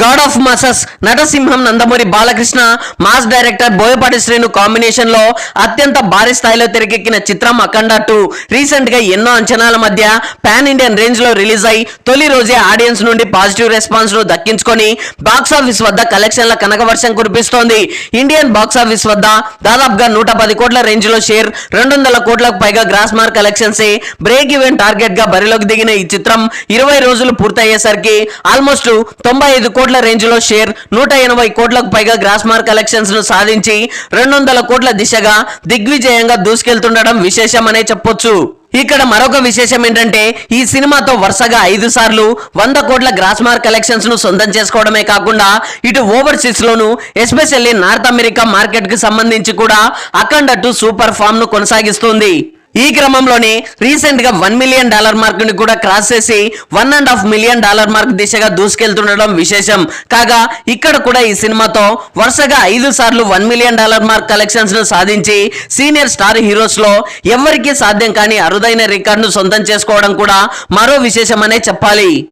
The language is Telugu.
గాడ్ ఆఫ్ మాసెస్ నటసింహం Nandamuri Balakrishna mass director Boyapati Srinu combination లో అత్యంత భారీ స్థాయిలో తెరకెక్కిన చిత్రం అఖండ 2 రీసెంట్ గా ఎన్నో అంచనాల మధ్య పాన్ ఇండియన్ రేంజ్ లో రిలీజ్ అయి తొలి రోజే ఆడియన్స్ నుండి పాజిటివ్ రెస్పాన్స్ ను దక్కించుకొని బాక్స్ ఆఫీస్ వద్ద కలెక్షన్ల కనకవర్షం కురిపిస్తోంది. ఇండియన్ బాక్స్ ఆఫీస్ వద్ద దాదాపుగా 110 కోట్ల రేంజ్ లో షేర్, 200 కోట్లకు పైగా gross mark collections break even target గా బరిలోకి దిగిన ఈ చిత్రం 20 రోజులు పూర్తయ్యేసరికి ఆల్మోస్ట్ 95 కోట్ల రేంజ్ లో షేర్, 180 కోట్లకు పైగా గ్రాస్ మార్క్ కలెక్షన్స్ ను సాధించి 200 కోట్ల దిశగా దిగ్విజయంగా దూసుకెళ్తుండడం విశేషమనే చెప్పొచ్చు. ఇక్కడ మరొక విశేషం ఏంటంటే ఈ సినిమాతో వరుసగా 5 సార్లు 100 కోట్ల గ్రాస్ మార్క్ కలెక్షన్స్ ను సొంతం చేసుకోవడమే కాకుండా ఇటు ఓవర్సీస్ లోను ఎస్పెషల్లీ నార్త్ అమెరికా మార్కెట్ కి సంబంధించి కూడా అఖండ 2 సూపర్ ఫామ్ ను కొనసాగిస్తుంది. ఈ క్రమంలోనే రీసెంట్ గా $1 మిలియన్ మార్క్ ని కూడా క్రాస్ చేసి $1.5 మిలియన్ మార్క్ దిశగా దూసుకెళ్తుండడం విశేషం. కాగా ఇక్కడ కూడా ఈ సినిమాతో వరుసగా 5 సార్లు $1 మిలియన్ మార్క్ కలెక్షన్స్ ను సాధించి సీనియర్ స్టార్ హీరోస్ లో ఎవరికీ సాధ్యం కాని అరుదైన రికార్డును సొంతం చేసుకోవడం కూడా మరో విశేషమనే చెప్పాలి.